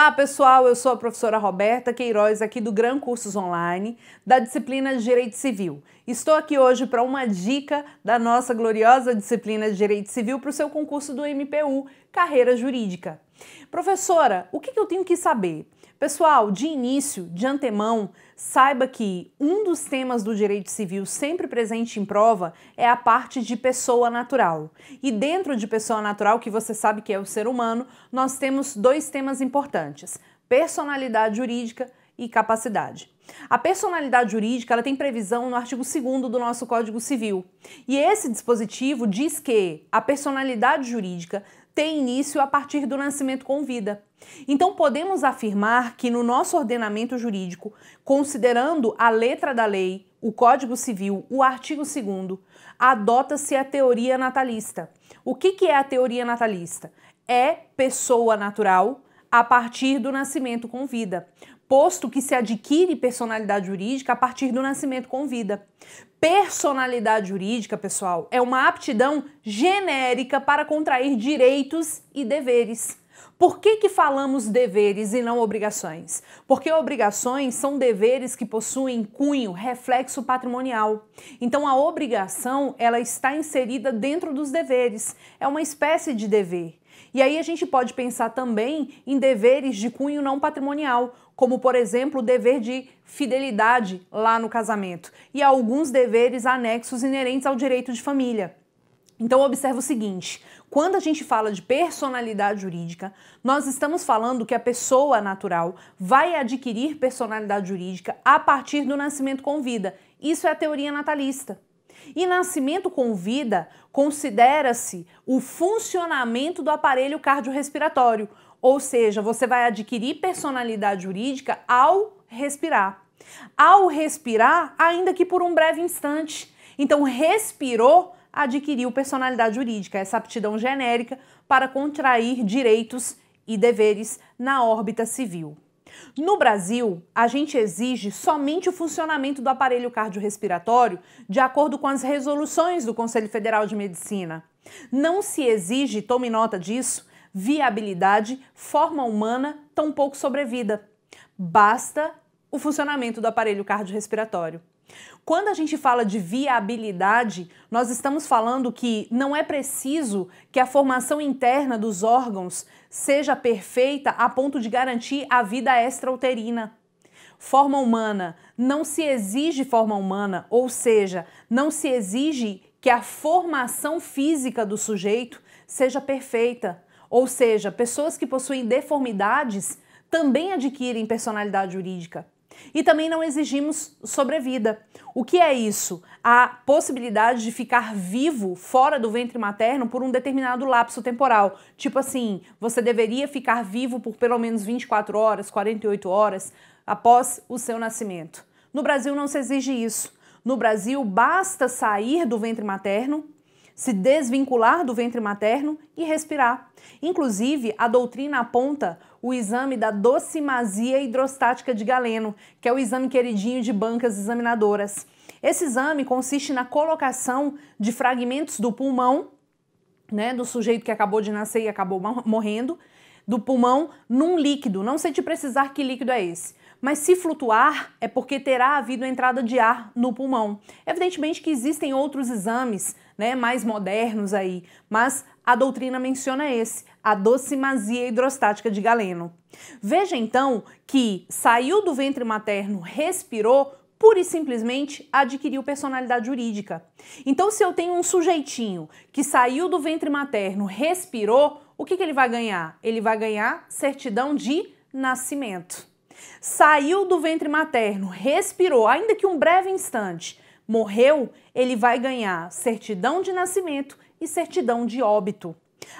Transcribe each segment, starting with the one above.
Olá pessoal, eu sou a professora Roberta Queiroz aqui do Gran Cursos Online, da disciplina de Direito Civil. Estou aqui hoje para uma dica da nossa gloriosa disciplina de Direito Civil para o seu concurso do MPU, Carreira Jurídica. Professora, o que eu tenho que saber? Pessoal, de início, de antemão, saiba que um dos temas do direito civil sempre presente em prova é a parte de pessoa natural. E dentro de pessoa natural, que você sabe que é o ser humano, nós temos dois temas importantes: personalidade jurídica e capacidade. A personalidade jurídica ela tem previsão no artigo 2º do nosso Código Civil. E esse dispositivo diz que a personalidade jurídica tem início a partir do nascimento com vida. Então podemos afirmar que no nosso ordenamento jurídico, considerando a letra da lei, o Código Civil, o artigo 2º, adota-se a teoria natalista. O que é a teoria natalista? É pessoa natural a partir do nascimento com vida, posto que se adquire personalidade jurídica a partir do nascimento com vida. Personalidade jurídica, pessoal, é uma aptidão genérica para contrair direitos e deveres. Por que falamos deveres e não obrigações? Porque obrigações são deveres que possuem cunho, reflexo patrimonial. Então a obrigação, ela está inserida dentro dos deveres, é uma espécie de dever. E aí a gente pode pensar também em deveres de cunho não patrimonial, como por exemplo o dever de fidelidade lá no casamento e alguns deveres anexos inerentes ao direito de família. Então observa o seguinte, quando a gente fala de personalidade jurídica, nós estamos falando que a pessoa natural vai adquirir personalidade jurídica a partir do nascimento com vida. Isso é a teoria natalista. E nascimento com vida considera-se o funcionamento do aparelho cardiorrespiratório, ou seja, você vai adquirir personalidade jurídica ao respirar. Ao respirar, ainda que por um breve instante. Então, respirou, adquiriu personalidade jurídica, essa aptidão genérica para contrair direitos e deveres na órbita civil. No Brasil, a gente exige somente o funcionamento do aparelho cardiorrespiratório de acordo com as resoluções do Conselho Federal de Medicina. Não se exige, tome nota disso, viabilidade, forma humana, tampouco sobrevida. Basta o funcionamento do aparelho cardiorrespiratório. Quando a gente fala de viabilidade, nós estamos falando que não é preciso que a formação interna dos órgãos seja perfeita a ponto de garantir a vida extrauterina. Forma humana, não se exige forma humana, ou seja, não se exige que a formação física do sujeito seja perfeita. Ou seja, pessoas que possuem deformidades também adquirem personalidade jurídica. E também não exigimos sobrevida. O que é isso? A possibilidade de ficar vivo fora do ventre materno por um determinado lapso temporal. Tipo assim, você deveria ficar vivo por pelo menos 24 horas, 48 horas após o seu nascimento. No Brasil não se exige isso. No Brasil basta sair do ventre materno, se desvincular do ventre materno e respirar. Inclusive, a doutrina aponta o exame da docimasia hidrostática de Galeno, que é o exame queridinho de bancas examinadoras. Esse exame consiste na colocação de fragmentos do pulmão, né, do sujeito que acabou de nascer e acabou morrendo, do pulmão num líquido. Não sei te precisar que líquido é esse. Mas se flutuar, é porque terá havido entrada de ar no pulmão. Evidentemente que existem outros exames, né, mais modernos aí, mas a doutrina menciona esse, a docimasia hidrostática de Galeno. Veja então que saiu do ventre materno, respirou, pura e simplesmente adquiriu personalidade jurídica. Então se eu tenho um sujeitinho que saiu do ventre materno, respirou, o que ele vai ganhar? Ele vai ganhar certidão de nascimento. Saiu do ventre materno, respirou, ainda que um breve instante, morreu, ele vai ganhar certidão de nascimento e certidão de óbito.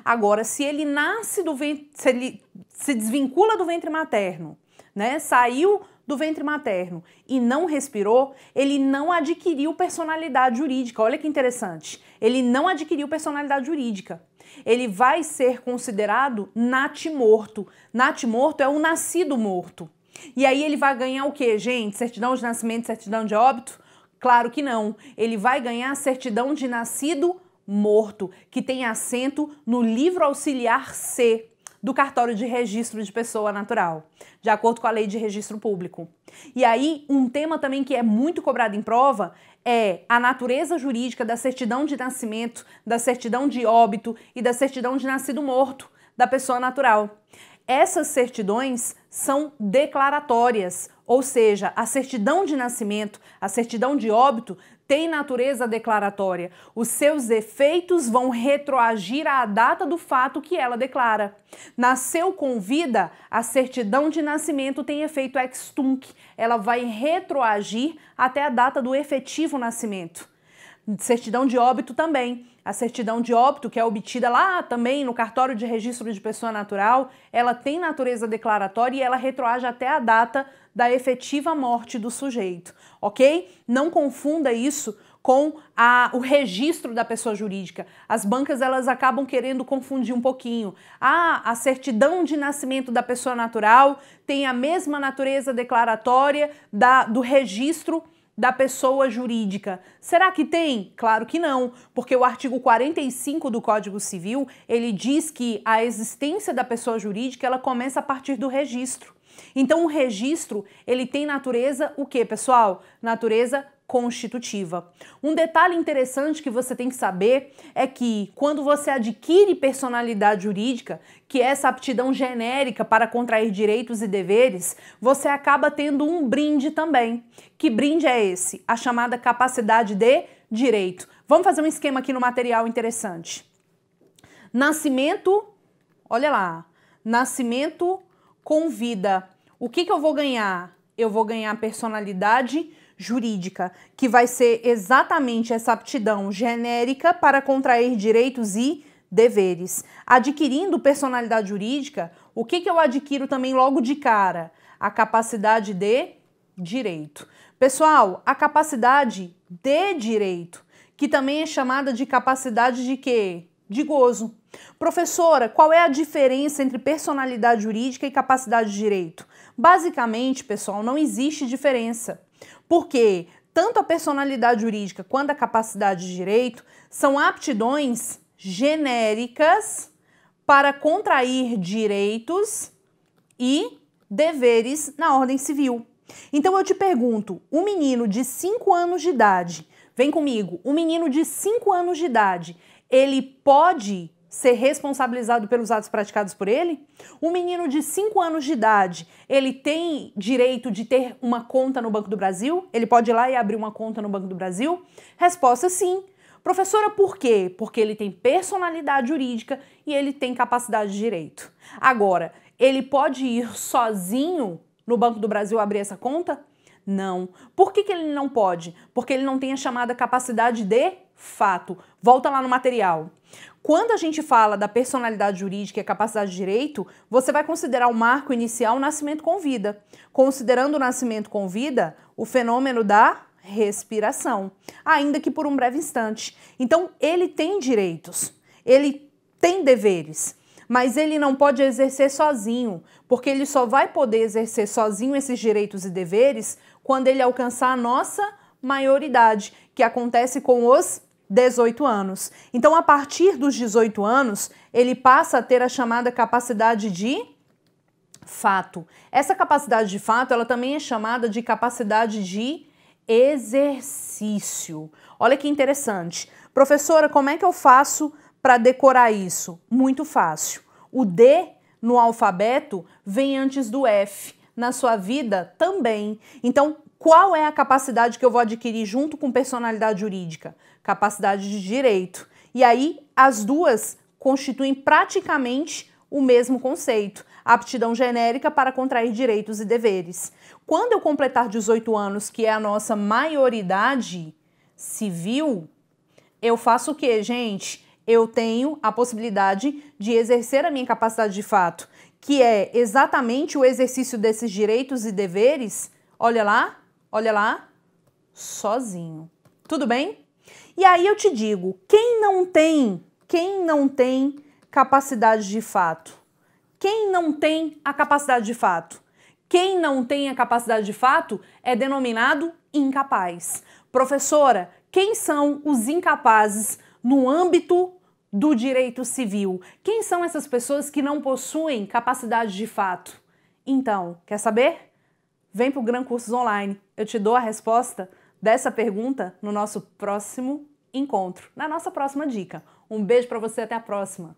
Agora, se ele nasce do ventre, se ele se desvincula do ventre materno, né, saiu do ventre materno e não respirou, ele não adquiriu personalidade jurídica. Olha que interessante, ele não adquiriu personalidade jurídica. Ele vai ser considerado natimorto. Natimorto é um nascido morto. E aí ele vai ganhar o quê, gente? Certidão de nascimento, certidão de óbito? Claro que não. Ele vai ganhar certidão de nascido morto, que tem assento no livro auxiliar C do cartório de registro de pessoa natural, de acordo com a lei de registro público. E aí, um tema também que é muito cobrado em prova é a natureza jurídica da certidão de nascimento, da certidão de óbito e da certidão de nascido morto da pessoa natural. Essas certidões são declaratórias, ou seja, a certidão de nascimento, a certidão de óbito tem natureza declaratória. Os seus efeitos vão retroagir à data do fato que ela declara. Nasceu com vida, a certidão de nascimento tem efeito ex tunc. Ela vai retroagir até a data do efetivo nascimento. Certidão de óbito também. A certidão de óbito, que é obtida lá também no cartório de registro de pessoa natural, ela tem natureza declaratória e ela retroage até a data da efetiva morte do sujeito, ok? Não confunda isso com o registro da pessoa jurídica. As bancas, elas acabam querendo confundir um pouquinho. A certidão de nascimento da pessoa natural tem a mesma natureza declaratória do registro da pessoa jurídica. Será que tem? Claro que não, porque o artigo 45 do Código Civil, ele diz que a existência da pessoa jurídica, ela começa a partir do registro. Então, o registro, ele tem natureza, o quê, pessoal? Natureza constitutiva. Um detalhe interessante que você tem que saber é que quando você adquire personalidade jurídica, que é essa aptidão genérica para contrair direitos e deveres, você acaba tendo um brinde também. Que brinde é esse? A chamada capacidade de direito. Vamos fazer um esquema aqui no material interessante. Nascimento, olha lá, nascimento com vida. O que eu vou ganhar? Eu vou ganhar personalidade jurídica, que vai ser exatamente essa aptidão genérica para contrair direitos e deveres. Adquirindo personalidade jurídica, o que eu adquiro também logo de cara? A capacidade de direito. Pessoal, a capacidade de direito, que também é chamada de capacidade de quê? De gozo. Professora, qual é a diferença entre personalidade jurídica e capacidade de direito? Basicamente, pessoal, não existe diferença. Porque tanto a personalidade jurídica quanto a capacidade de direito são aptidões genéricas para contrair direitos e deveres na ordem civil. Então eu te pergunto, um menino de 5 anos de idade, vem comigo, um menino de 5 anos de idade, ele pode ser responsabilizado pelos atos praticados por ele? Um menino de 5 anos de idade, ele tem direito de ter uma conta no Banco do Brasil? Ele pode ir lá e abrir uma conta no Banco do Brasil? Resposta sim. Professora, por quê? Porque ele tem personalidade jurídica e ele tem capacidade de direito. Agora, ele pode ir sozinho no Banco do Brasil abrir essa conta? Não. Por que ele não pode? Porque ele não tem a chamada capacidade de fato. Volta lá no material. Quando a gente fala da personalidade jurídica e a capacidade de direito, você vai considerar o marco inicial o nascimento com vida. Considerando o nascimento com vida, o fenômeno da respiração, ainda que por um breve instante. Então, ele tem direitos, ele tem deveres, mas ele não pode exercer sozinho, porque ele só vai poder exercer sozinho esses direitos e deveres quando ele alcançar a nossa maioridade, que acontece com os 18 anos. Então, a partir dos 18 anos, ele passa a ter a chamada capacidade de fato. Essa capacidade de fato, ela também é chamada de capacidade de exercício. Olha que interessante. Professora, como é que eu faço para decorar isso? Muito fácil. O D no alfabeto vem antes do F. Na sua vida também. Então, qual é a capacidade que eu vou adquirir junto com personalidade jurídica? Capacidade de direito. E aí, as duas constituem praticamente o mesmo conceito. Aptidão genérica para contrair direitos e deveres. Quando eu completar 18 anos, que é a nossa maioridade civil, eu faço o quê, gente? Eu tenho a possibilidade de exercer a minha capacidade de fato, que é exatamente o exercício desses direitos e deveres, olha lá, sozinho. Tudo bem? E aí eu te digo, quem não tem capacidade de fato? Quem não tem a capacidade de fato? Quem não tem a capacidade de fato é denominado incapaz. Professora, quem são os incapazes no âmbito do direito civil? Quem são essas pessoas que não possuem capacidade de fato? Então, quer saber? Vem para o Gran Cursos Online. Eu te dou a resposta dessa pergunta no nosso próximo encontro, na nossa próxima dica. Um beijo para você, até a próxima!